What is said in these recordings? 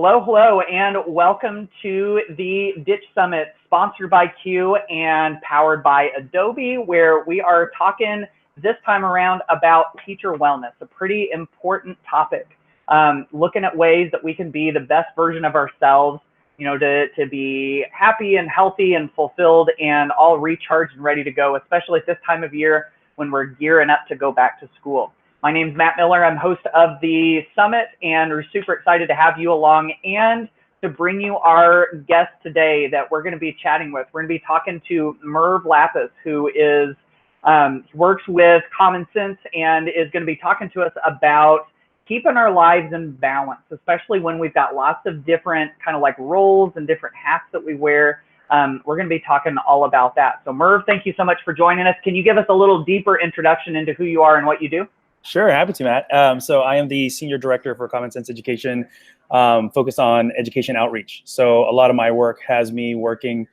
Hello, hello, and welcome to the Ditch Summit, sponsored by Q and powered by Adobe, where we are talking this time around about teacher wellness, a pretty important topic. Looking at ways that we can be the best version of ourselves, to be happy and healthy and fulfilled and all recharged and ready to go, especially at this time of year when we're gearing up to go back to school. My name is Matt Miller. I'm host of the Summit, and we're super excited to have you along and to bring you our guest today that we're going to be chatting with. We're going to be talking to Merve Lapus, who works with Common Sense and is going to be talking to us about keeping our lives in balance, especially when we've got lots of different kind of like roles and different hats that we wear. We're going to be talking all about that. So Merve, thank you so much for joining us. Can you give us a little deeper introduction into who you are and what you do? Sure, happy to, Matt. So I am the Senior Director for Common Sense Education, focused on education outreach. So a lot of my work has me working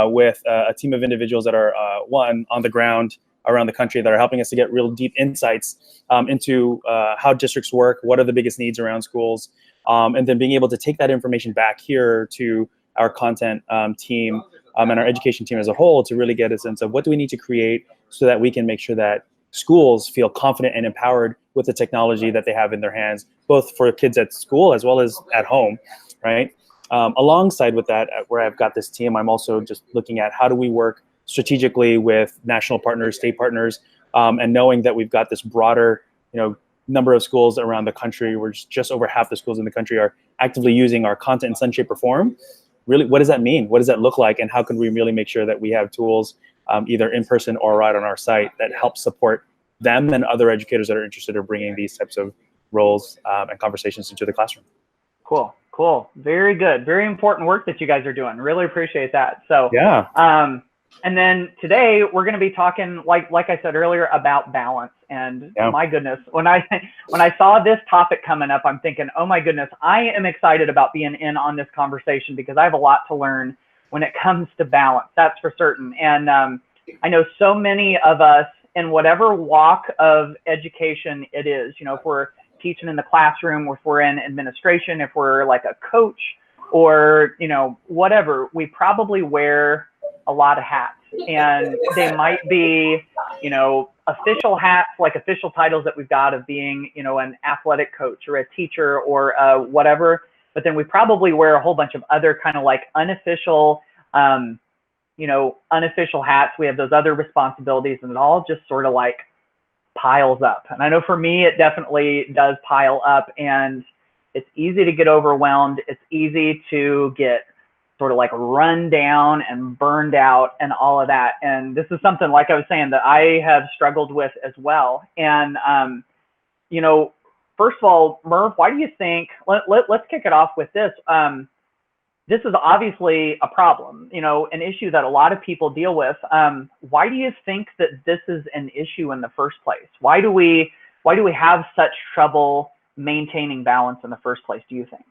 with a team of individuals that are, on the ground around the country that are helping us to get real deep insights into how districts work, what are the biggest needs around schools, and then being able to take that information back here to our content team and our education team as a whole to really get a sense of what do we need to create so that we can make sure that schools feel confident and empowered with the technology that they have in their hands, both for kids at school as well as at home, right? Alongside with that, where I've got this team, I'm also just looking at how do we work strategically with national partners, state partners, and knowing that we've got this broader, number of schools around the country, where just over half the schools in the country are actively using our content in some shape or form. Really, what does that mean? What does that look like? And how can we really make sure that we have tools either in person or right on our site that help support them and other educators that are interested in bringing these types of roles and conversations into the classroom. Cool. Very good. Very important work that you guys are doing. Really appreciate that. So yeah. And then today we're going to be talking, like I said earlier, about balance. And my goodness, when I saw this topic coming up, I'm thinking, oh my goodness, I am excited about being in on this conversation because I have a lot to learn when it comes to balance, that's for certain. And I know so many of us in whatever walk of education it is, if we're teaching in the classroom, if we're in administration, if we're like a coach or, whatever, we probably wear a lot of hats, and they might be, official hats, like official titles that we've got of being, an athletic coach or a teacher or whatever. But then we probably wear a whole bunch of other kind of like unofficial hats. We have those other responsibilities, and it all just sort of like piles up. And I know for me, it definitely does pile up, and it's easy to get overwhelmed. It's easy to get sort of like run down and burned out and all of that. And this is something, like I was saying, that I have struggled with as well. And, first of all, Merve, why do you think, let's kick it off with this. This is obviously a problem, an issue that a lot of people deal with. Why do you think that this is an issue in the first place? Why do we have such trouble maintaining balance in the first place, do you think?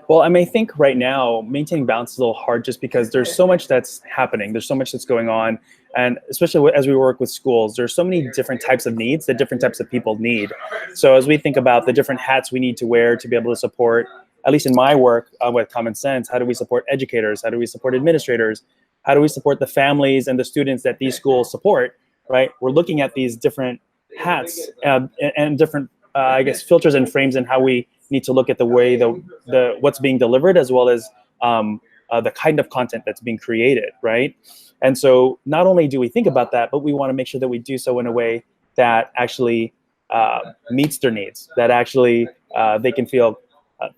Well, I think right now maintaining balance is a little hard just because there's so much that's happening. There's so much that's going on. And especially as we work with schools, there's so many different types of needs that different types of people need. So as we think about the different hats we need to wear to be able to support, at least in my work with Common Sense, how do we support educators? How do we support administrators? How do we support the families and the students that these schools support, right? We're looking at these different hats and different, filters and frames and how we need to look at the way the what's being delivered as well as the kind of content that's being created, right? And so not only do we think about that, but we want to make sure that we do so in a way that actually meets their needs, that actually they can feel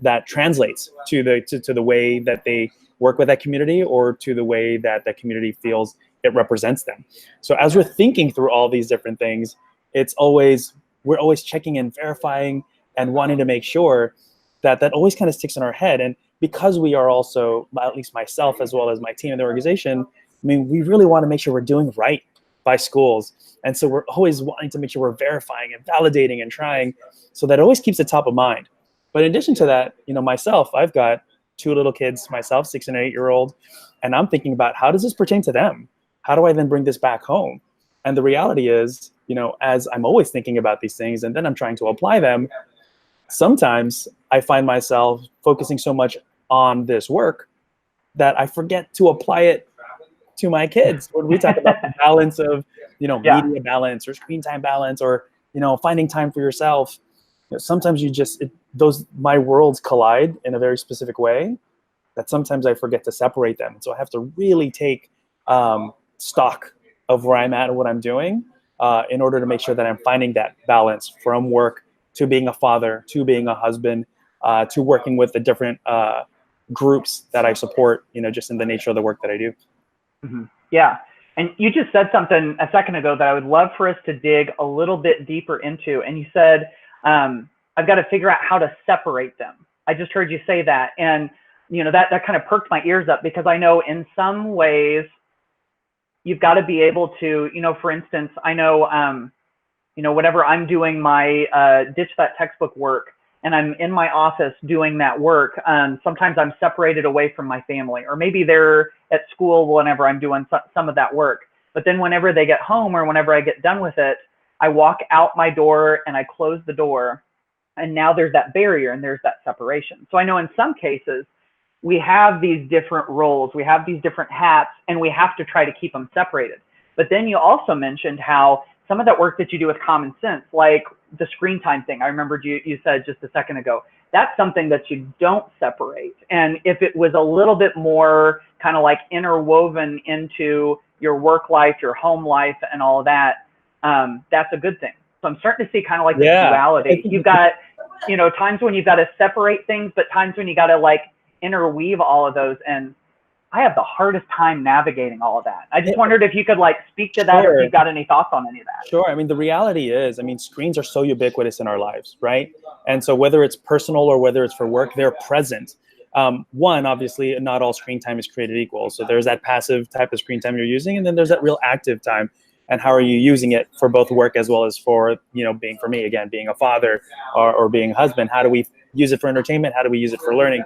that translates to the way that they work with that community or to the way that that community feels it represents them. So as we're thinking through all these different things, we're always checking and verifying and wanting to make sure that always kind of sticks in our head. And because we are also, at least myself as well as my team in the organization, we really want to make sure we're doing right by schools. And so we're always wanting to make sure we're verifying and validating and trying, so that it always keeps it top of mind. But in addition to that, myself, I've got two little kids myself, 6 and 8-year-old, and I'm thinking about how does this pertain to them? How do I then bring this back home? And the reality is, as I'm always thinking about these things and then I'm trying to apply them, sometimes I find myself focusing so much on this work that I forget to apply it to my kids. When we talk about the balance of, Yeah. media balance or screen time balance, or, finding time for yourself, sometimes my worlds collide in a very specific way that sometimes I forget to separate them. So I have to really take stock of where I'm at and what I'm doing in order to make sure that I'm finding that balance from work to being a father, to being a husband, to working with the different groups that I support, just in the nature of the work that I do. Mm-hmm. Yeah. And you just said something a second ago that I would love for us to dig a little bit deeper into. And you said, I've got to figure out how to separate them. I just heard you say that. And, that kind of perked my ears up, because I know in some ways you've got to be able to, for instance, I know, whenever I'm doing my Ditch That Textbook work, and I'm in my office doing that work, sometimes I'm separated away from my family, or maybe they're at school whenever I'm doing some of that work. But then whenever they get home, or whenever I get done with it, I walk out my door and I close the door, and now there's that barrier and there's that separation. So I know in some cases we have these different roles, we have these different hats, and we have to try to keep them separated. But then you also mentioned how some of that work that you do with common sense, like the screen time thing, I remembered you said just a second ago, that's something that you don't separate. And if it was a little bit more kind of like interwoven into your work life, your home life, and all of that, that's a good thing. So I'm starting to see kind of like this duality. You've got, times when you've got to separate things, but times when you got to like interweave all of those. And I have the hardest time navigating all of that. I just wondered if you could like speak to that, Sure. or if you've got any thoughts on any of that. Sure. I mean, the reality is, screens are so ubiquitous in our lives, right? And so whether it's personal or whether it's for work, they're present. One, obviously, not all screen time is created equal. So there's that passive type of screen time you're using, and then there's that real active time. And how are you using it for both work as well as for, being, for me, again, being a father or being a husband? How do we use it for entertainment? How do we use it for learning?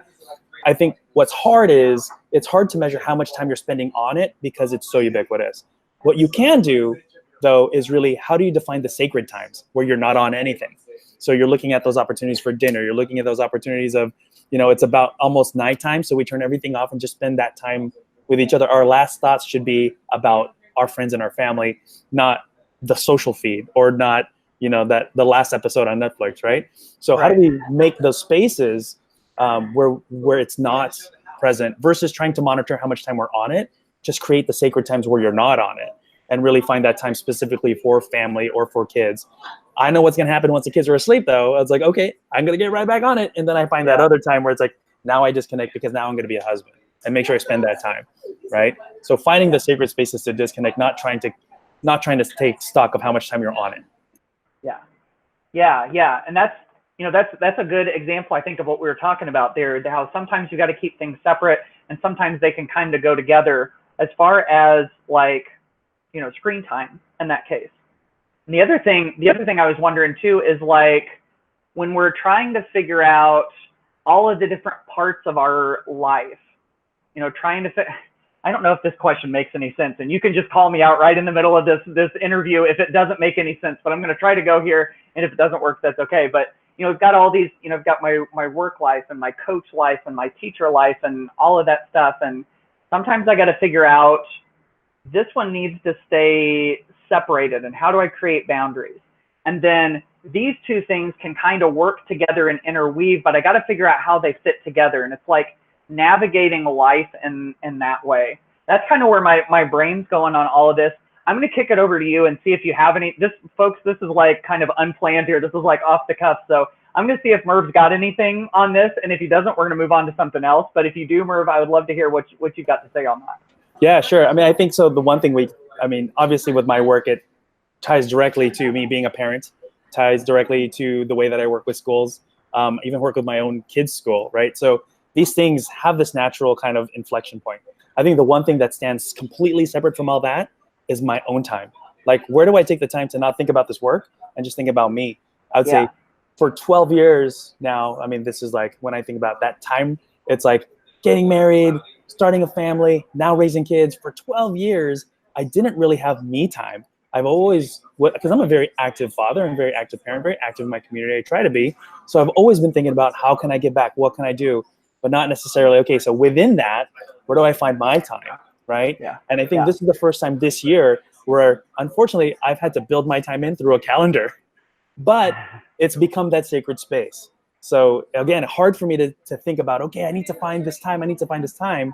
I think what's hard is it's hard to measure how much time you're spending on it because it's so ubiquitous. What you can do, though, is really how do you define the sacred times where you're not on anything? So you're looking at those opportunities for dinner. You're looking at those opportunities of, it's about almost nighttime. So we turn everything off and just spend that time with each other. Our last thoughts should be about our friends and our family, not the social feed or not, that the last episode on Netflix, right? So how do we make those spaces where it's not present versus trying to monitor how much time we're on it? Just create the sacred times where you're not on it and really find that time specifically for family or for kids. I know what's going to happen once the kids are asleep, though. I was like, okay, I'm going to get right back on it. And then I find that other time where it's like, now I disconnect because now I'm going to be a husband and make sure I spend that time, right? So finding the sacred spaces to disconnect, not trying to take stock of how much time you're on it. Yeah. And that's a good example, I think, of what we were talking about there, how sometimes you got to keep things separate and sometimes they can kind of go together as far as like, screen time in that case. And the other thing I was wondering too is like when we're trying to figure out all of the different parts of our life, I don't know if this question makes any sense, and you can just call me out right in the middle of this interview if it doesn't make any sense, but I'm going to try to go here, and if it doesn't work, that's okay. But I've got all these, I've got my work life and my coach life and my teacher life and all of that stuff, and sometimes I got to figure out this one needs to stay separated, and how do I create boundaries? And then these two things can kind of work together and interweave, but I got to figure out how they fit together, and it's like navigating life in that way. That's kind of where my brain's going on all of this. I'm going to kick it over to you and see if you have any. Folks, this is like kind of unplanned here. This is like off the cuff. So I'm going to see if Merve's got anything on this, and if he doesn't, we're going to move on to something else. But if you do, Merve, I would love to hear what you've got to say on that. Yeah, sure. I think so. The one thing obviously with my work, it ties directly to me being a parent, ties directly to the way that I work with schools, even work with my own kids' school, right? So these things have this natural kind of inflection point. I think the one thing that stands completely separate from all that is my own time. Like, where do I take the time to not think about this work and just think about me? I would say for 12 years now, this is like when I think about that time, it's like getting married, starting a family, now raising kids. For 12 years, I didn't really have me time. I've always, because I'm a very active father and very active parent, very active in my community. I try to be. So I've always been thinking about how can I give back? What can I do? But not necessarily, okay, so within that, where do I find my time, right? Yeah. And I think Yeah. this is the first time this year where, unfortunately, I've had to build my time in through a calendar. But it's become that sacred space. So again, hard for me to think about, okay, I need to find this time, I need to find this time.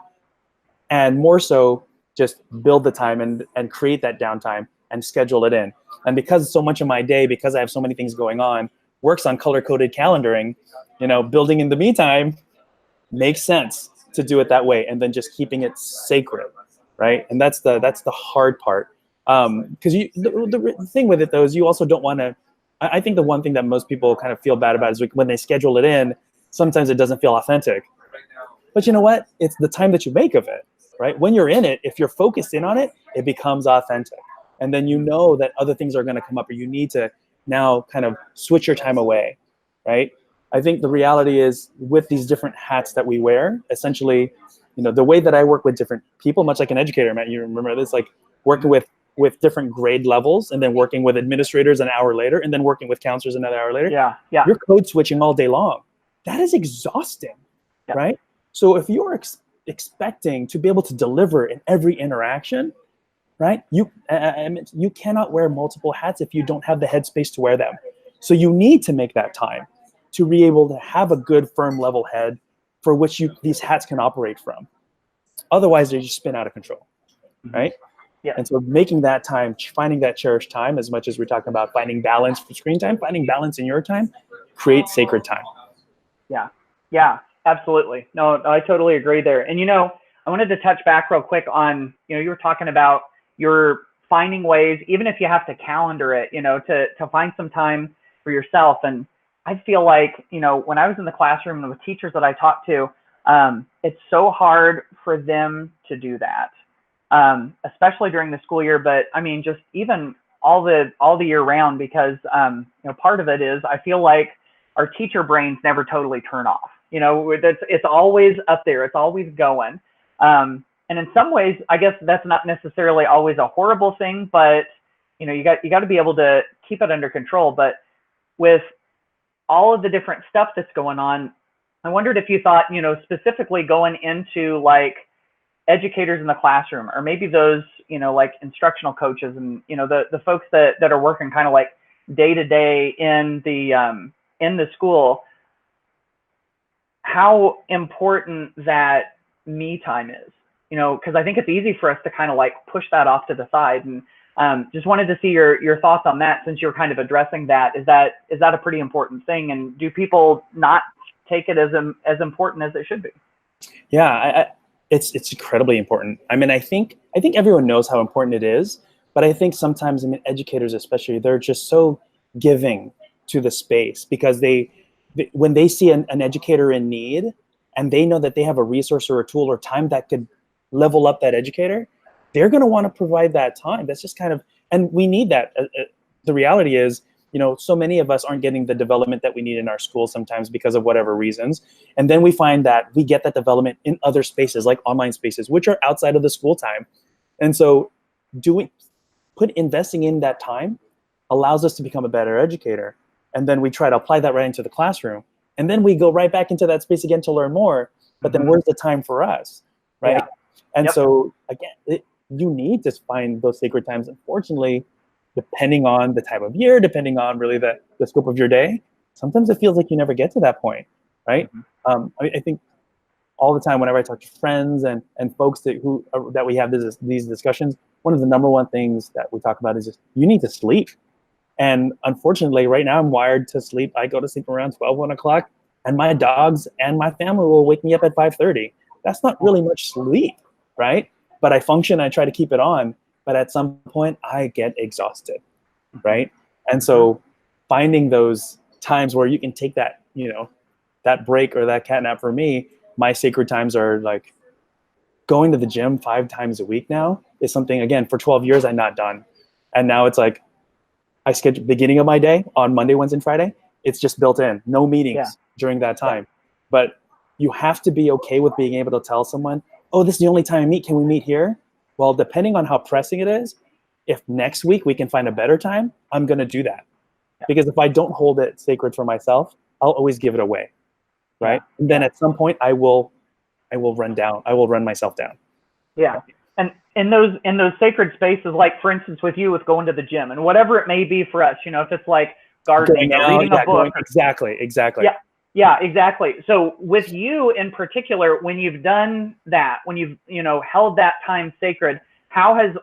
And more so just build the time and create that downtime and schedule it in. And because so much of my day, because I have so many things going on, works on color-coded calendaring, building in the me time makes sense to do it that way, and then just keeping it sacred, right? And that's the hard part. Because the thing with it though is you also don't want to. I think the one thing that most people kind of feel bad about is when they schedule it in, sometimes it doesn't feel authentic. But you know what? It's the time that you make of it, right? When you're in it, if you're focused in on it, it becomes authentic. And then you know that other things are going to come up, or you need to now kind of switch your time away, right? I think the reality is with these different hats that we wear, essentially, the way that I work with different people, much like an educator, Matt, you remember this, like working with different grade levels, and then working with administrators an hour later, and then working with counselors another hour later. Yeah. Yeah. You're code switching all day long. That is exhausting, Yeah. right? So if you're expecting to be able to deliver in every interaction, right? You cannot wear multiple hats if you don't have the headspace to wear them. So you need to make that time to be able to have a good, firm, level head for which these hats can operate from. Otherwise, they just spin out of control, right? Yeah. And so making that time, finding that cherished time, as much as we're talking about finding balance for screen time, finding balance in your time, create sacred time. Yeah. Yeah, absolutely. No, I totally agree there. And, I wanted to touch back real quick on, you were talking about you're finding ways, even if you have to calendar it, to find some time for yourself. And I feel like, when I was in the classroom and with teachers that I talked to, it's so hard for them to do that, especially during the school year. But I mean, just even all the year round, because, part of it is I feel like our teacher brains never totally turn off. It's always up there. It's always going. And in some ways, I guess that's not necessarily always a horrible thing, but you got to be able to keep it under control. But with all of the different stuff that's going on, I wondered if you thought, specifically going into like educators in the classroom, or maybe those, like instructional coaches and, the folks that are working kind of like day to day in the school, how important that me time is, because I think it's easy for us to kind of like push that off to the side. And just wanted to see your thoughts on that, since you're kind of addressing that. Is that a pretty important thing? And do people not take it as important as it should be? Yeah, it's incredibly important. I mean, I think everyone knows how important it is, but I think sometimes, educators especially, they're just so giving to the space, because when they see an educator in need, and they know that they have a resource or a tool or time that could level up that educator, they're going to want to provide that time. That's just kind of, and we need that. The reality is, so many of us aren't getting the development that we need in our schools sometimes because of whatever reasons. And then we find that we get that development in other spaces, like online spaces, which are outside of the school time. And so investing in that time allows us to become a better educator. And then we try to apply that right into the classroom. And then we go right back into that space again to learn more. But then where's the time for us, right? Yeah. And so, again, you need to find those sacred times. Unfortunately, depending on the time of year, depending on really the scope of your day, sometimes it feels like you never get to that point, right? I think all the time whenever I talk to friends and folks that we have these discussions, one of the number one things that we talk about is just, you need to sleep. And unfortunately, right now I'm wired to sleep. I go to sleep around 12, 1 o'clock, and my dogs and my family will wake me up at 5:30. That's not really much sleep, right? But I function, I try to keep it on. But at some point, I get exhausted, right? And so finding those times where you can take that, that break or that cat nap. For me, my sacred times are like going to the gym 5 times a week now is something, again, for 12 years, I've not done. And now it's like, I schedule beginning of my day on Monday, Wednesday, and Friday. It's just built in, no meetings during that time. But you have to be okay with being able to tell someone, oh, this is the only time I meet. Can we meet here? Well, depending on how pressing it is, if next week we can find a better time, I'm going to do that. Because if I don't hold it sacred for myself, I'll always give it away. Right. And then at some point I will run myself down. Yeah. And in those sacred spaces, like for instance, with you, with going to the gym and whatever it may be for us, you know, if it's like gardening or reading a book. Exactly. Yeah, exactly. So with you in particular, when you've done that, when you've, you know, held that time sacred,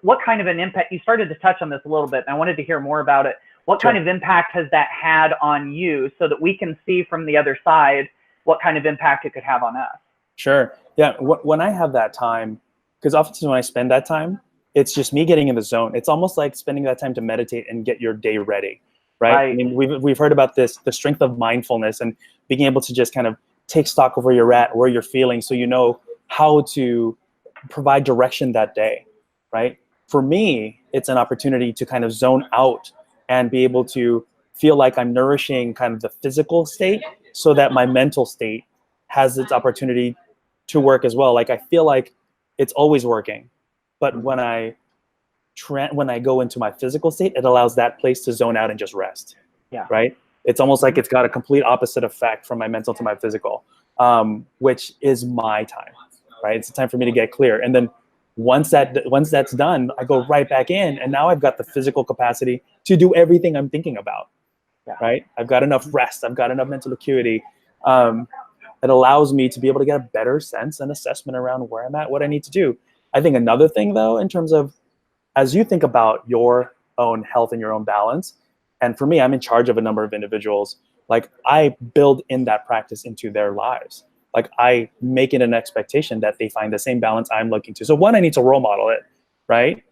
what kind of an impact, you started to touch on this a little bit, and I wanted to hear more about it. What kind of impact has that had on you, so that we can see from the other side what kind of impact it could have on us? Sure. Yeah. When I have that time, because often when I spend that time, it's just me getting in the zone. It's almost like spending that time to meditate and get your day ready. Right. I mean, we've heard about this, the strength of mindfulness, and being able to just kind of take stock of where you're at, where you're feeling, so you know how to provide direction that day. Right. For me, it's an opportunity to kind of zone out and be able to feel like I'm nourishing kind of the physical state, so that my mental state has its opportunity to work as well. Like I feel like it's always working, but when I go into my physical state, it allows that place to zone out and just rest. Yeah. Right. It's almost like it's got a complete opposite effect from my mental to my physical, which is my time. Right. It's a time for me to get clear. And then once that's done, I go right back in, and now I've got the physical capacity to do everything I'm thinking about. Yeah. Right. I've got enough rest. I've got enough mental acuity. It allows me to be able to get a better sense and assessment around where I'm at, what I need to do. I think another thing, though, in terms of as you think about your own health and your own balance, and for me, I'm in charge of a number of individuals, like I build in that practice into their lives. Like I make it an expectation that they find the same balance I'm looking to. So one, I need to role model it, right?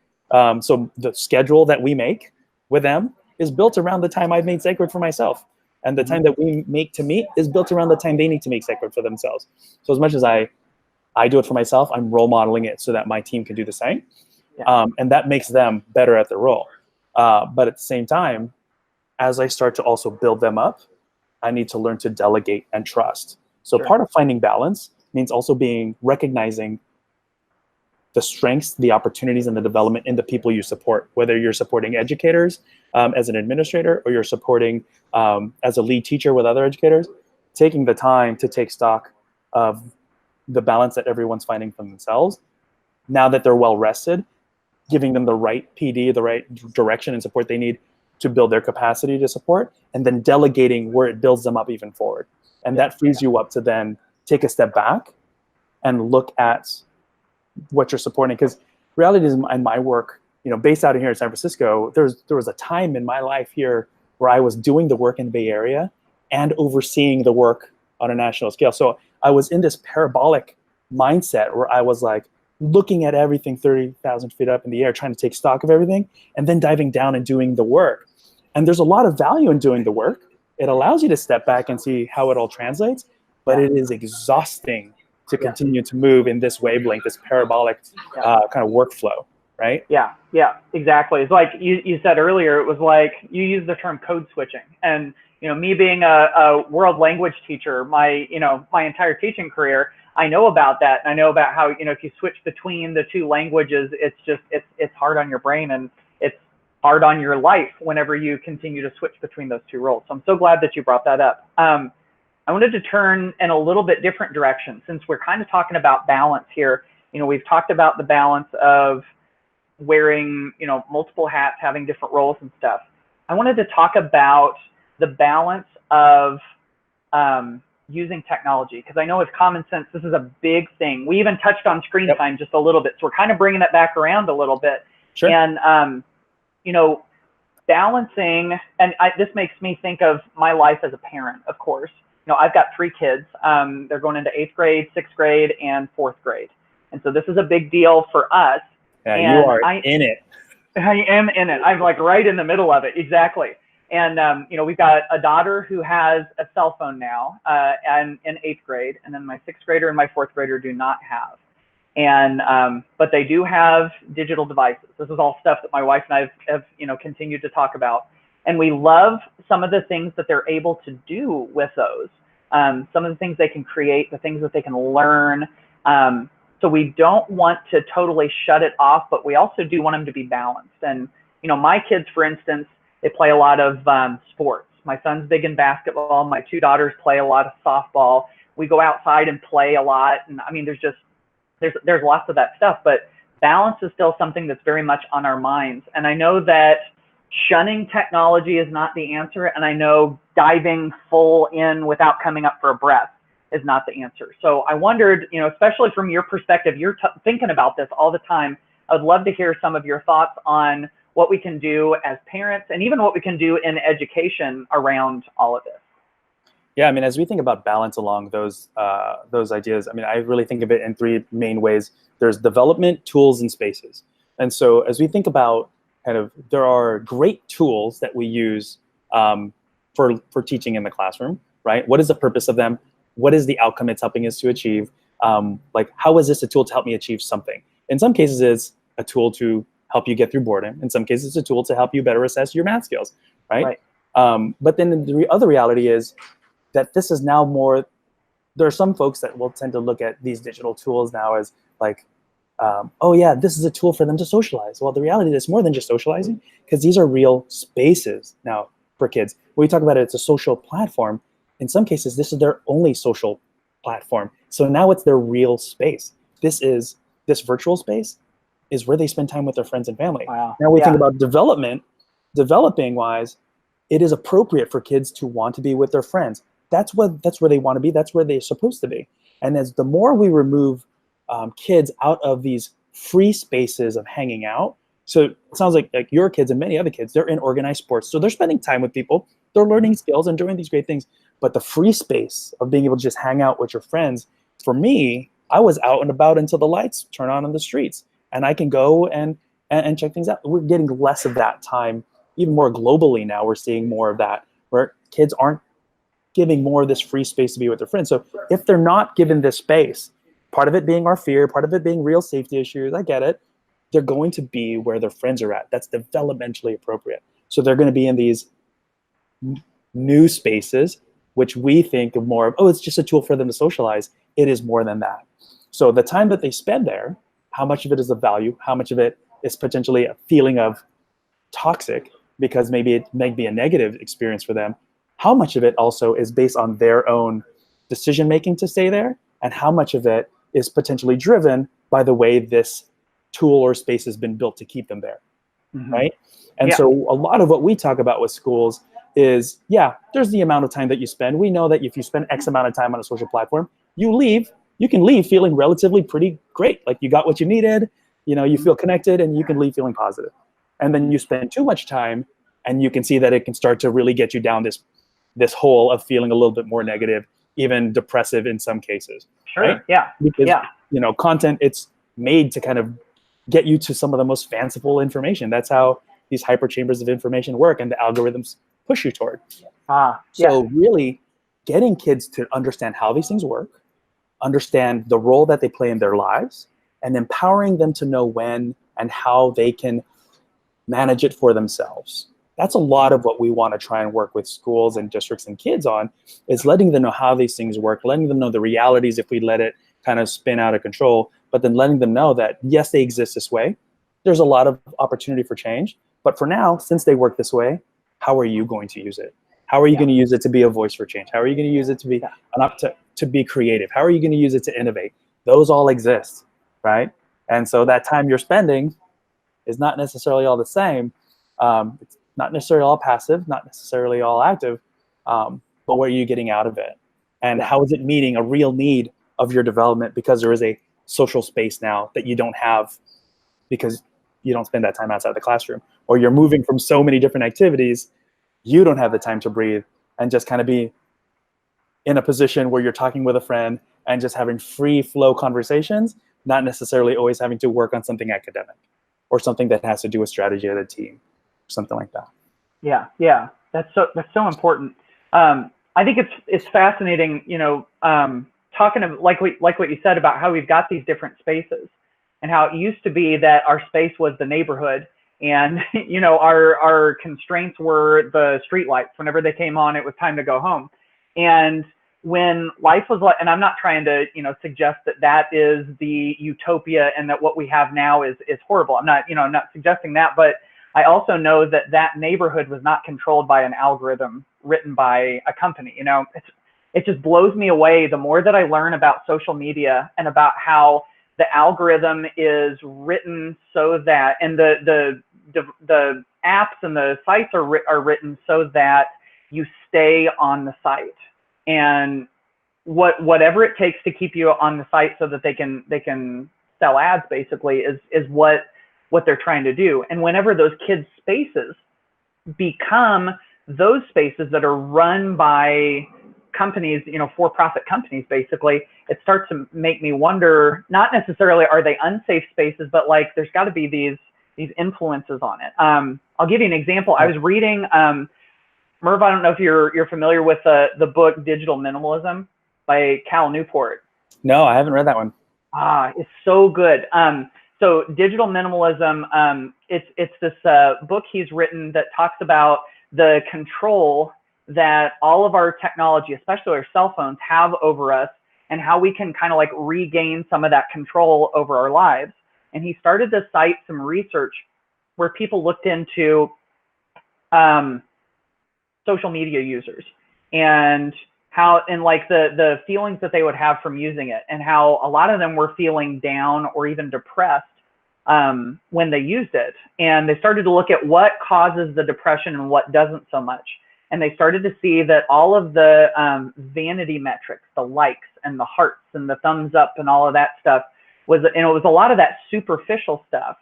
So the schedule that we make with them is built around the time I've made sacred for myself. And the time that we make to meet is built around the time they need to make sacred for themselves. So as much as I do it for myself, I'm role modeling it so that my team can do the same. And that makes them better at their role. But at the same time, as I start to also build them up, I need to learn to delegate and trust. So part of finding balance means also recognizing the strengths, the opportunities, and the development in the people you support, whether you're supporting educators as an administrator, or you're supporting as a lead teacher with other educators, taking the time to take stock of the balance that everyone's finding for themselves. Now that they're well rested, giving them the right PD, the right direction and support they need to build their capacity to support, and then delegating where it builds them up even forward. And that frees you up to then take a step back and look at what you're supporting. Because reality is, in my work, you know, based out of here in San Francisco, there was a time in my life here where I was doing the work in the Bay Area and overseeing the work on a national scale. So I was in this parabolic mindset where I was like looking at everything 30,000 feet up in the air, trying to take stock of everything, and then diving down and doing the work. And there's a lot of value in doing the work. It allows you to step back and see how it all translates, but it is exhausting to continue to move in this wavelength, this parabolic kind of workflow, right? Yeah, exactly. It's like you said earlier, it was like you used the term code switching. And, you know, me being a world language teacher, my entire teaching career, I know about that. And I know about how, you know, if you switch between the two languages, it's hard on your brain, and it's hard on your life whenever you continue to switch between those two roles. So I'm so glad that you brought that up. I wanted to turn in a little bit different direction, since we're kind of talking about balance here. You know, we've talked about the balance of wearing, you know, multiple hats, having different roles and stuff. I wanted to talk about the balance of using technology, because I know with common sense, this is a big thing. We even touched on screen time just a little bit. So we're kind of bringing that back around a little bit. Sure. And, you know, balancing, and this makes me think of my life as a parent, of course. You know, I've got 3 kids. They're going into 8th grade, 6th grade, and 4th grade. And so this is a big deal for us. Yeah, and you are in it. I am in it. I'm like right in the middle of it. Exactly. And, you know, we've got a daughter who has a cell phone now, and in 8th grade. And then my 6th grader and my 4th grader do not have. And, but they do have digital devices. This is all stuff that my wife and I have, you know, continued to talk about. And we love some of the things that they're able to do with those. Some of the things they can create, the things that they can learn. So we don't want to totally shut it off, but we also do want them to be balanced. And, you know, my kids, for instance, they play a lot of sports. My son's big in basketball. My two daughters play a lot of softball. We go outside and play a lot. And I mean, there's lots of that stuff, but balance is still something that's very much on our minds. And I know that shunning technology is not the answer. And I know diving full in without coming up for a breath is not the answer. So I wondered, you know, especially from your perspective, you're thinking about this all the time. I would love to hear some of your thoughts on what we can do as parents and even what we can do in education around all of this. Yeah, I mean, as we think about balance along those ideas, I mean, I really think of it in three main ways. There's development, tools, and spaces. And so as we think about there are great tools that we use for teaching in the classroom, right? What is the purpose of them? What is the outcome it's helping us to achieve? Like, how is this a tool to help me achieve something? In some cases, it's a tool to help you get through boredom. In some cases, it's a tool to help you better assess your math skills, right? But then the other reality is that this is now more, there are some folks that will tend to look at these digital tools now as like, oh yeah, this is a tool for them to socialize. Well, the reality is more than just socializing, because these are real spaces now for kids. When we talk about it, it's a social platform. In some cases, this is their only social platform. So now it's their real space. This virtual space is where they spend time with their friends and family. Wow. Now we think about developing wise, it is appropriate for kids to want to be with their friends. That's where they want to be. That's where they're supposed to be. And as the more we remove kids out of these free spaces of hanging out, so it sounds like your kids and many other kids, they're in organized sports. So they're spending time with people, they're learning skills and doing these great things. But the free space of being able to just hang out with your friends, for me, I was out and about until the lights turn on in the streets. And I can go and check things out. We're getting less of that time, even more globally now. We're seeing more of that, where kids aren't giving more of this free space to be with their friends. So if they're not given this space, part of it being our fear, part of it being real safety issues, I get it, they're going to be where their friends are at. That's developmentally appropriate. So they're going to be in these new spaces, which we think of more of, oh, it's just a tool for them to socialize. It is more than that. So the time that they spend there, how much of it is of value? How much of it is potentially a feeling of toxic because maybe it may be a negative experience for them? How much of it also is based on their own decision-making to stay there? And how much of it is potentially driven by the way this tool or space has been built to keep them there, right? And so a lot of what we talk about with schools is, yeah, there's the amount of time that you spend. We know that if you spend X amount of time on a social platform, you can leave feeling relatively pretty great. Like you got what you needed, you feel connected, and you can leave feeling positive. And then you spend too much time and you can see that it can start to really get you down this hole of feeling a little bit more negative, even depressive in some cases. Sure. Right? Yeah. Because, content, it's made to kind of get you to some of the most fanciful information. That's how these hyper chambers of information work, and the algorithms push you toward. So really getting kids to understand how these things work, understand the role that they play in their lives, and empowering them to know when and how they can manage it for themselves. That's a lot of what we want to try and work with schools and districts and kids on, is letting them know how these things work, letting them know the realities if we let it kind of spin out of control, but then letting them know that, yes, they exist this way. There's a lot of opportunity for change. But for now, since they work this way, how are you going to use it? How are you going to use it to be a voice for change? How are you going to use it to be to be creative? How are you going to use it to innovate? Those all exist, right? And so that time you're spending is not necessarily all the same. It's not necessarily all passive, not necessarily all active, but what are you getting out of it? And how is it meeting a real need of your development, because there is a social space now that you don't have because you don't spend that time outside the classroom, or you're moving from so many different activities, you don't have the time to breathe and just kind of be in a position where you're talking with a friend and just having free flow conversations, not necessarily always having to work on something academic or something that has to do with strategy of the team, something like that. Yeah, that's so important. I think it's fascinating, talking of like what you said about how we've got these different spaces, and how it used to be that our space was the neighborhood, and our constraints were the streetlights. Whenever they came on, it was time to go home. And when life was like, and I'm not trying to suggest that is the utopia and that what we have now is horrible. I'm not suggesting that, but I also know that that neighborhood was not controlled by an algorithm written by a company. You know, it just blows me away the more that I learn about social media and about how the algorithm is written so that, and the apps and the sites are written so that you stay on the site, and whatever it takes to keep you on the site so that they can sell ads basically is what they're trying to do. And whenever those kids' spaces become those spaces that are run by companies, you know, for-profit companies, basically, it starts to make me wonder, not necessarily are they unsafe spaces, but like there's got to be these influences on it. I'll give you an example. I was reading, Merv, I don't know if you're familiar with the book Digital Minimalism by Cal Newport. No, I haven't read that one. It's so good. So Digital Minimalism, it's this book he's written that talks about the control that all of our technology, especially our cell phones, have over us, and how we can kind of like regain some of that control over our lives. And he started to cite some research where people looked into social media users and how, and like the feelings that they would have from using it, and how a lot of them were feeling down or even depressed when they used it. And they started to look at what causes the depression and what doesn't so much. And they started to see that all of the vanity metrics, the likes and the hearts and the thumbs up and all of that stuff was, and it was a lot of that superficial stuff.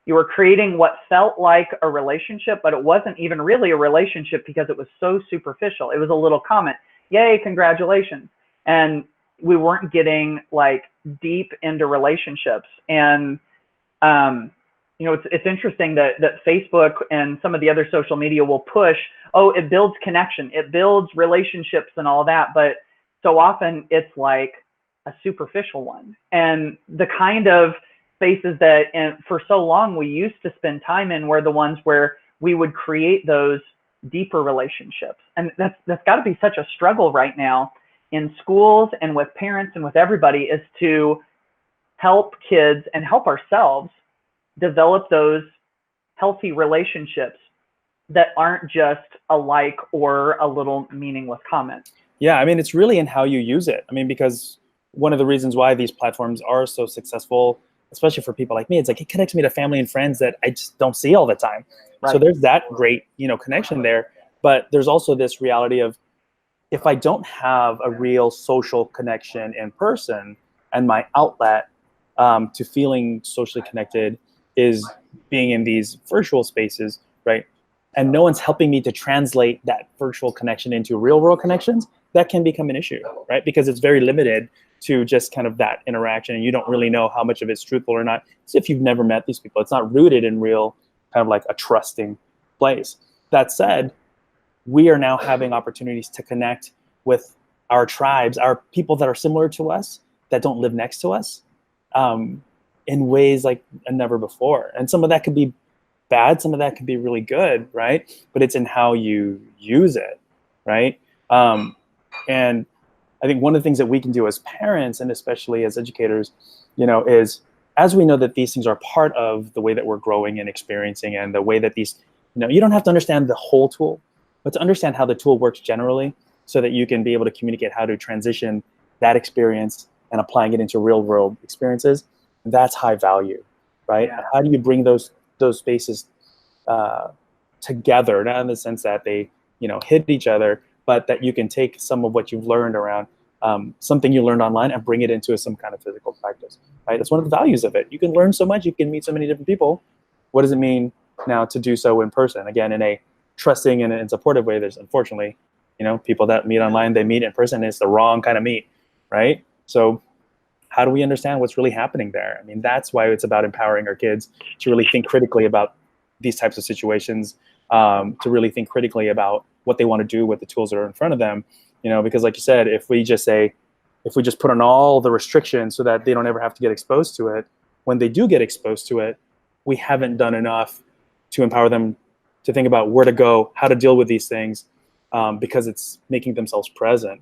You were creating what felt like a relationship, but it wasn't even really a relationship because it was so superficial. It was a little comment, yay, congratulations. And we weren't getting like deep into relationships. And you know, it's interesting that Facebook and some of the other social media will push, oh, it builds connection, it builds relationships and all that, but so often it's like a superficial one. And the kind of spaces that, and for so long we used to spend time in, were the ones where we would create those deeper relationships. And that's got to be such a struggle right now in schools and with parents and with everybody, is to help kids and help ourselves develop those healthy relationships that aren't just a like or a little meaningless comment. Yeah, I mean, it's really in how you use it. I mean, because one of the reasons why these platforms are so successful, especially for people like me, it's like it connects me to family and friends that I just don't see all the time. Right. So there's that great, you know, connection there. But there's also this reality of, if I don't have a real social connection in person, and my outlet to feeling socially connected is being in these virtual spaces, right? And no one's helping me to translate that virtual connection into real world connections, that can become an issue, right? Because it's very limited to just kind of that interaction, and you don't really know how much of it's truthful or not. It's if you've never met these people. It's not rooted in real, kind of like a trusting place. That said, we are now having opportunities to connect with our tribes, our people that are similar to us, that don't live next to us, in ways like never before. And some of that could be bad, some of that could be really good, right? But it's in how you use it, right? And I think one of the things that we can do as parents, and especially as educators, you know, is, as we know that these things are part of the way that we're growing and experiencing, and the way that these, you know, you don't have to understand the whole tool, but to understand how the tool works generally, so that you can be able to communicate how to transition that experience and applying it into real world experiences. That's high value, right? Yeah. How do you bring those spaces together, not in the sense that they, you know, hit each other, but that you can take some of what you've learned around something you learned online and bring it into some kind of physical practice, right? That's one of the values of it. You can learn so much, you can meet so many different people. What does it mean now to do so in person? Again, in a trusting and supportive way. There's, unfortunately, you know, people that meet online, they meet in person, it's the wrong kind of meet, right? So how do we understand what's really happening there? I mean, that's why it's about empowering our kids to really think critically about these types of situations, to really think critically about what they want to do with the tools that are in front of them. You know, because like you said, if we just put on all the restrictions so that they don't ever have to get exposed to it, when they do get exposed to it, we haven't done enough to empower them to think about where to go, how to deal with these things, because it's making themselves present,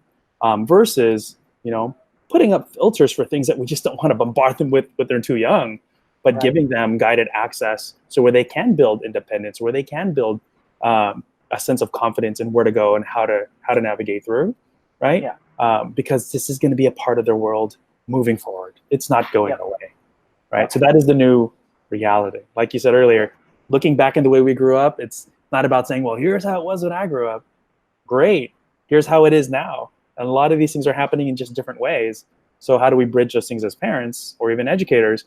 versus, you know, putting up filters for things that we just don't want to bombard them with when they're too young, but Right. giving them guided access so where they can build independence, where they can build a sense of confidence in where to go and how to navigate through, right? Yeah. Because this is going to be a part of their world moving forward. It's not going Yep. away, right? Yep. So that is the new reality. Like you said earlier, looking back in the way we grew up, it's not about saying, well, here's how it was when I grew up. Great. Here's how it is now. And a lot of these things are happening in just different ways. So how do we bridge those things as parents or even educators?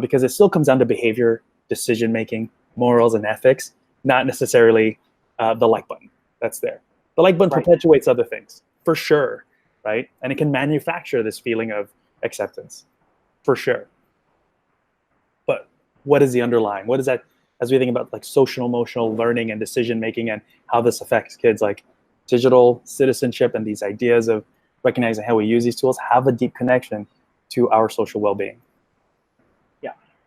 Because it still comes down to behavior, decision-making, morals, and ethics, not necessarily the like button that's there. The like button Right. perpetuates other things, for sure, right? And it can manufacture this feeling of acceptance, for sure. But what is the underlying? What is that, as we think about like social emotional learning and decision-making and how this affects kids, like digital citizenship and these ideas of recognizing how we use these tools have a deep connection to our social well-being.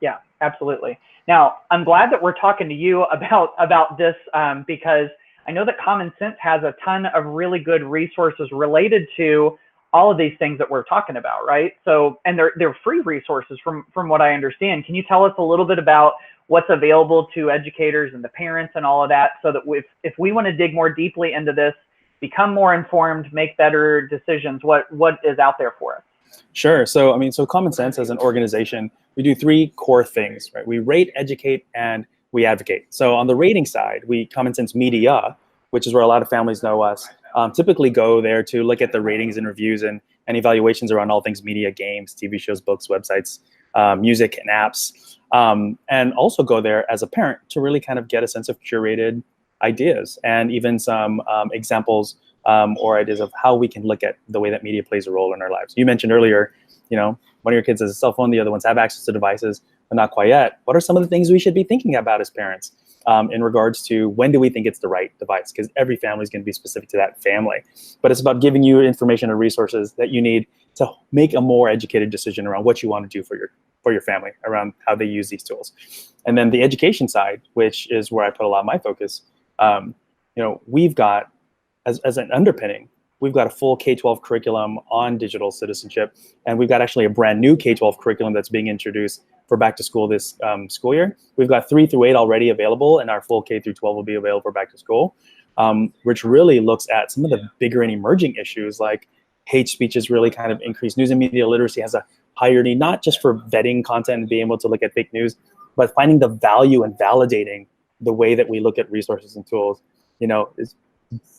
Yeah, absolutely. Now, I'm glad that we're talking to you about this because I know that Common Sense has a ton of really good resources related to all of these things that we're talking about, right? So, and they're free resources from what I understand. Can you tell us a little bit about what's available to educators and the parents and all of that, so that if we want to dig more deeply into this, become more informed, make better decisions, what is out there for us? Sure. So, I mean, so Common Sense as an organization, we do three core things, right? We rate, educate, and we advocate. So on the rating side, Common Sense Media, which is where a lot of families know us, typically go there to look at the ratings and reviews and evaluations around all things media, games, TV shows, books, websites, music, and apps. And also go there as a parent to really kind of get a sense of curated ideas and even some examples or ideas of how we can look at the way that media plays a role in our lives. You mentioned earlier, one of your kids has a cell phone, the other ones have access to devices, but not quite yet. What are some of the things we should be thinking about as parents in regards to when do we think it's the right device? Because every family is going to be specific to that family. But it's about giving you information and resources that you need to make a more educated decision around what you want to do for your family around how they use these tools. And then the education side, which is where I put a lot of my focus, we've got, as an underpinning, we've got a full K-12 curriculum on digital citizenship, and we've got actually a brand new K-12 curriculum that's being introduced for back to school this school year. We've got 3 through 8 already available, and our full K through 12 will be available for back to school, which really looks at some of the bigger and emerging issues like hate speech has really kind of increased. News and media literacy has a higher need, not just for vetting content and being able to look at fake news, but finding the value and validating the way that we look at resources and tools, is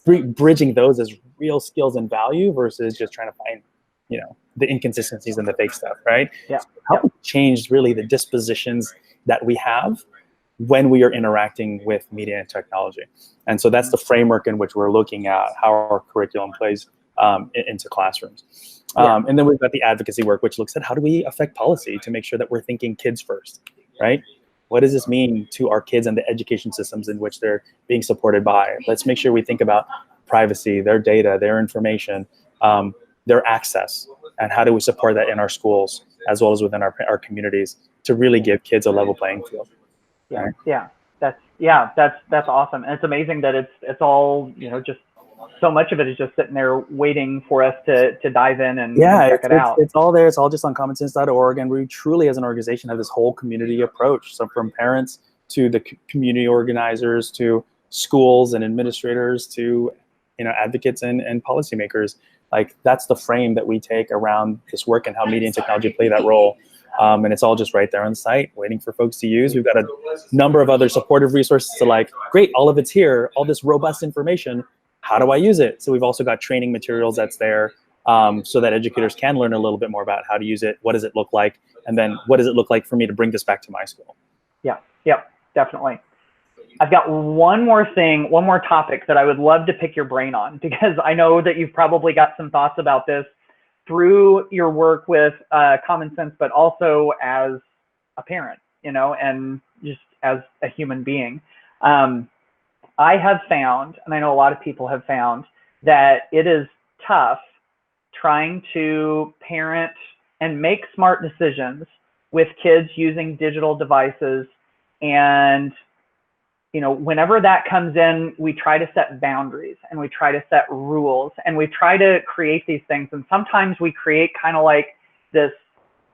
bridging those as real skills and value versus just trying to find, the inconsistencies and the fake stuff, right? Yeah. So how we change really the dispositions that we have when we are interacting with media and technology. And so that's the framework in which we're looking at how our curriculum plays into classrooms. And then we've got the advocacy work, which looks at how do we affect policy to make sure that we're thinking kids first, right? What does this mean to our kids and the education systems in which they're being supported by? Let's make sure we think about privacy, their data, their information, their access, and how do we support that in our schools as well as within our communities to really give kids a level playing field. Yeah, Right? that's awesome. And it's amazing that it's all, just so much of it is just sitting there waiting for us to dive in and check it out. It's all there. It's all just on commonsense.org. And we truly, as an organization, have this whole community approach. So from parents to the community organizers to schools and administrators to, advocates and policymakers, like that's the frame that we take around this work and how media and technology play that role. And it's all just right there on the site, waiting for folks to use. We've got a number of other supportive resources to great, all of it's here, all this robust information. How do I use it? So we've also got training materials that's there so that educators can learn a little bit more about how to use it. What does it look like? And then what does it look like for me to bring this back to my school? Yeah, definitely. I've got one more topic that I would love to pick your brain on, because I know that you've probably got some thoughts about this through your work with Common Sense, but also as a parent, and just as a human being. I have found, and I know a lot of people have found, that it is tough trying to parent and make smart decisions with kids using digital devices. And, whenever that comes in, we try to set boundaries and we try to set rules and we try to create these things. And sometimes we create kind of like this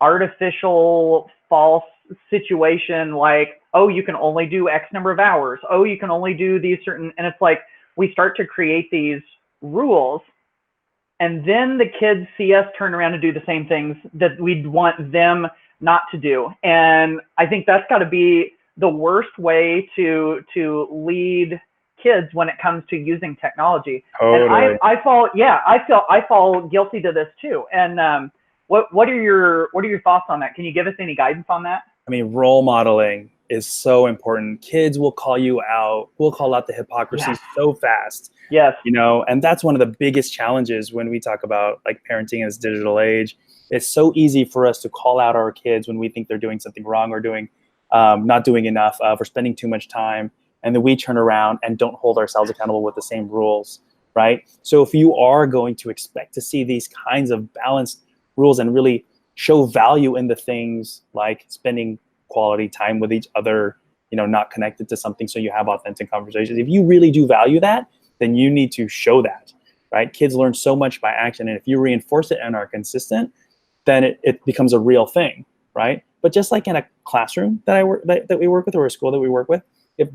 artificial false situation like, oh, you can only do X number of hours. Oh, you can only do these certain, and it's like we start to create these rules, and then the kids see us turn around and do the same things that we'd want them not to do. And I think that's got to be the worst way to lead kids when it comes to using technology. Totally. And I fall guilty to this too. And what are your thoughts on that? Can you give us any guidance on that? I mean, role modeling is so important. Kids will call you out, will call out the hypocrisy so fast. Yes. You know, and that's one of the biggest challenges when we talk about like parenting in this digital age. It's so easy for us to call out our kids when we think they're doing something wrong or doing not doing enough or spending too much time. And then we turn around and don't hold ourselves accountable with the same rules, right? So if you are going to expect to see these kinds of balanced rules and really show value in the things like spending quality time with each other, you know, not connected to something so you have authentic conversations. If you really do value that, then you need to show that, right? Kids learn so much by action. And if you reinforce it and are consistent, then it becomes a real thing, right? But just like in a classroom that we work with, or a school that we work with, if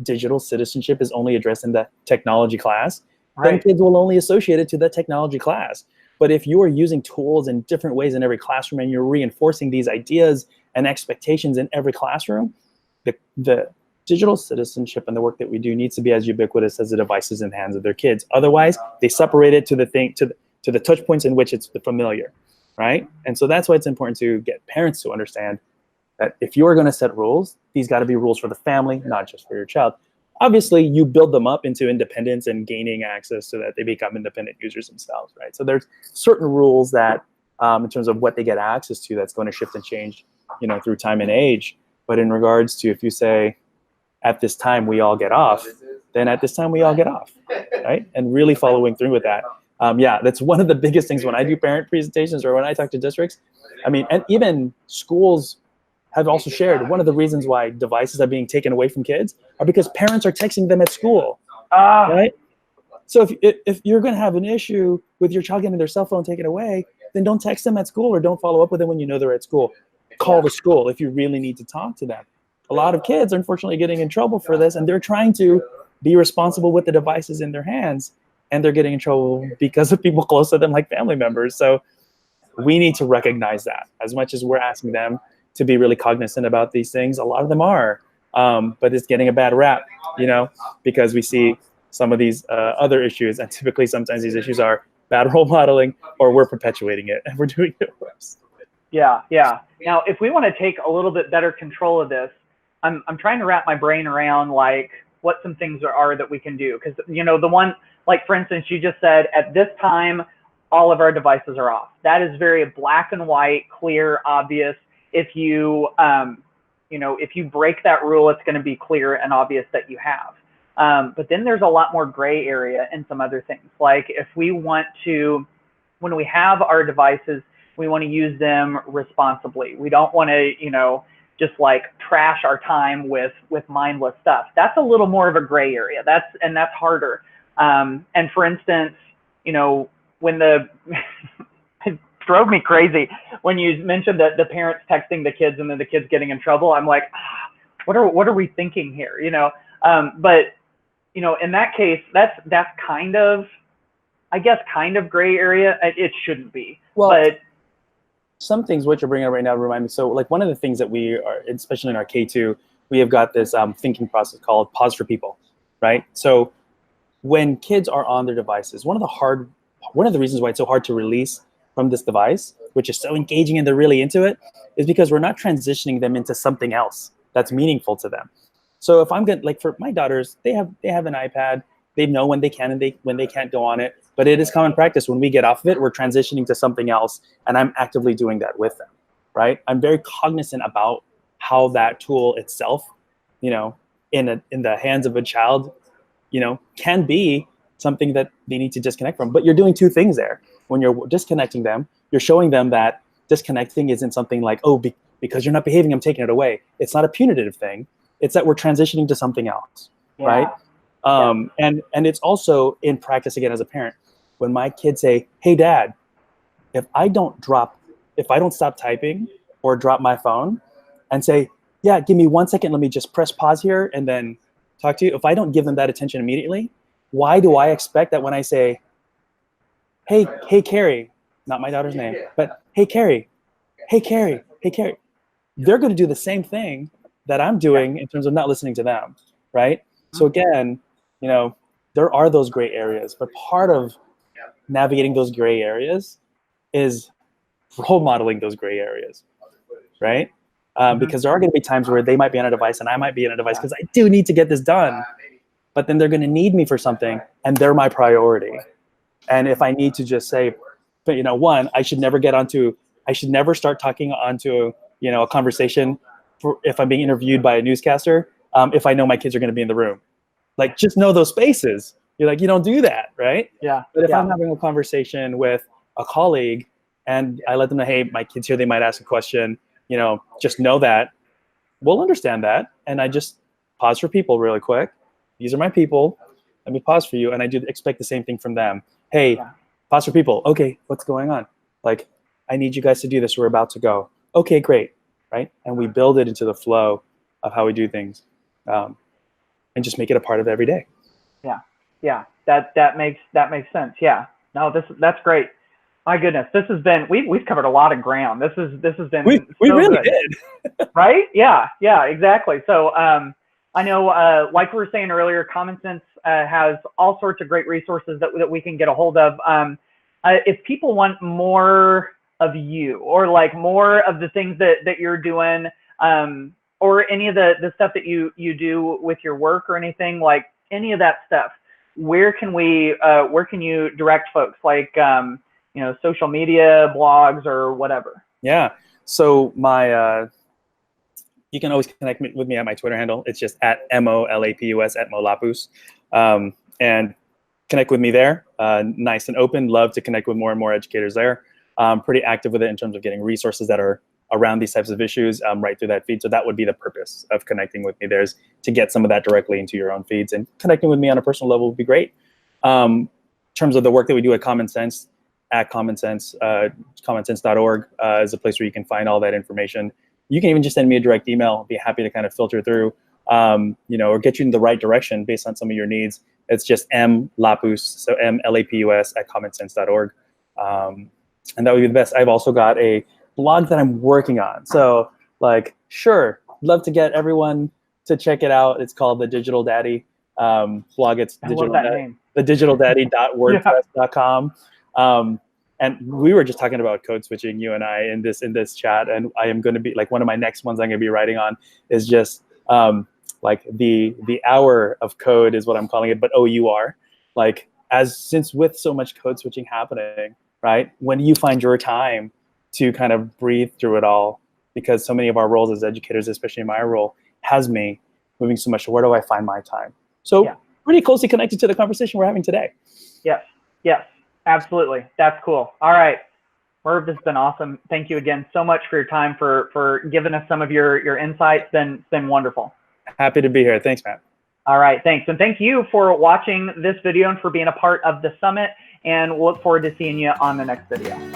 digital citizenship is only addressed in the technology class, then kids will only associate it to the technology class. But if you are using tools in different ways in every classroom and you're reinforcing these ideas and expectations in every classroom, the digital citizenship and the work that we do needs to be as ubiquitous as the devices in the hands of their kids. Otherwise, they separate it to the touch points in which it's the familiar, right? And so that's why it's important to get parents to understand that if you are going to set rules, these got to be rules for the family, not just for your child. Obviously, you build them up into independence and gaining access so that they become independent users themselves, right? So there's certain rules that, in terms of what they get access to, that's going to shift and change, you know, through time and age. But in regards to, if you say, at this time we all get off, then at this time we all get off, right? And really following through with that. That's one of the biggest things when I do parent presentations or when I talk to districts. I mean, and even schools have also shared one of the reasons why devices are being taken away from kids are because parents are texting them at school, right? So if you're going to have an issue with your child getting their cell phone taken away, then don't text them at school or don't follow up with them when you know they're at school. Call the school if you really need to talk to them. A lot of kids are unfortunately getting in trouble for this, and they're trying to be responsible with the devices in their hands, and they're getting in trouble because of people close to them, like family members. So we need to recognize that. As much as we're asking them to be really cognizant about these things, a lot of them are, but it's getting a bad rap, you know, because we see some of these other issues, and typically sometimes these issues are bad role modeling, or we're perpetuating it and we're doing it worse. Yeah. Now, if we want to take a little bit better control of this, I'm trying to wrap my brain around like what some things are that we can do. Because, you know, the one, like, for instance, you just said at this time, all of our devices are off. That is very black and white, clear, obvious. If you, if you break that rule, it's going to be clear and obvious that you have. But then there's a lot more gray area in some other things. Like if we want to, when we have our devices, we want to use them responsibly. We don't want to, just like trash our time with mindless stuff. That's a little more of a gray area. That's harder. And for instance, when it drove me crazy when you mentioned that the parents texting the kids and then the kids getting in trouble. I'm like, what are we thinking here? But in that case, that's kind of, I guess, kind of gray area. It shouldn't be. Well, but some things what you're bringing up right now remind me. So like one of the things that we are, especially in our K2, we have got this thinking process called pause for people, right? So when kids are on their devices, one of the reasons why it's so hard to release from this device, which is so engaging and they're really into it, is because we're not transitioning them into something else that's meaningful to them. So if I'm good, like for my daughters, they have an iPad. They know when they can and when they can't go on it. But it is common practice when we get off of it, we're transitioning to something else, and I'm actively doing that with them, right? I'm very cognizant about how that tool itself, in the hands of a child, can be something that they need to disconnect from. But you're doing two things there. When you're disconnecting them, you're showing them that disconnecting isn't something like, because you're not behaving, I'm taking it away. It's not a punitive thing. It's that we're transitioning to something else, right? And it's also in practice again as a parent. When my kids say, "Hey, Dad, if I don't stop typing or drop my phone, and say, yeah, give me 1 second, let me just press pause here and then talk to you. If I don't give them that attention immediately, why do I expect that when I say, hey, Carrie, not my daughter's name, but hey, Carrie, they're going to do the same thing that I'm doing in terms of not listening to them, right? So again, there are those gray areas, but part of navigating those gray areas is role modeling those gray areas, right? Because there are going to be times where they might be on a device and I might be on a device because I do need to get this done, but then they're going to need me for something and they're my priority. And if I need to just say, one, I should never start talking onto, a conversation if I'm being interviewed by a newscaster, if I know my kids are going to be in the room. Like, just know those spaces. You're like, you don't do that, right? Yeah. But if I'm having a conversation with a colleague and I let them know, hey, my kid's here, they might ask a question, just know that we'll understand that. And I just pause for people really quick. These are my people. Let me pause for you. And I do expect the same thing from them. Hey, pause for people. Okay, what's going on? Like, I need you guys to do this. We're about to go. Okay, great, right? And we build it into the flow of how we do things, and just make it a part of every day. Yeah, that makes sense. Yeah, no, that's great. My goodness, this has been we've covered a lot of ground. This has been we so really good. did. Right? Yeah, exactly. So I know, like we were saying earlier, Common Sense has all sorts of great resources that we can get a hold of. If people want more of you, or like more of the things that you're doing, or any of the stuff that you do with your work or anything, like any of that stuff, where can you direct folks? Like, social media, blogs, or whatever. Yeah. So you can always connect with me at my Twitter handle. It's just at MOLAPUS, at Molapus. And connect with me there. Nice and open. Love to connect with more and more educators there. Pretty active with it in terms of getting resources that are around these types of issues right through that feed. So that would be the purpose of connecting with me. There's to get some of that directly into your own feeds, and connecting with me on a personal level would be great. In terms of the work that we do at Common Sense, at Common Sense, commonsense.org is a place where you can find all that information. You can even just send me a direct email. I'll be happy to kind of filter through, or get you in the right direction based on some of your needs. It's just MLapus, so MLAPUS at commonsense.org. And that would be the best. I've also got a blog that I'm working on. So sure, love to get everyone to check it out. It's called The Digital Daddy blog. It's thedigitalDaddy.wordpress.com. And we were just talking about code switching, you and I, in this chat. And I am going to be one of my next ones I'm going to be writing on is just the hour of code is what I'm calling it, but OUR. Since with so much code switching happening, right? When do you find your time to kind of breathe through it all? Because so many of our roles as educators, especially my role, has me moving so much. Where do I find my time? So pretty closely connected to the conversation we're having today. Yes, absolutely. That's cool. All right, Merve, this has been awesome. Thank you again so much for your time, for giving us some of your insights. It's been wonderful. Happy to be here. Thanks, Matt. All right, thanks. And thank you for watching this video and for being a part of the summit. And we'll look forward to seeing you on the next video.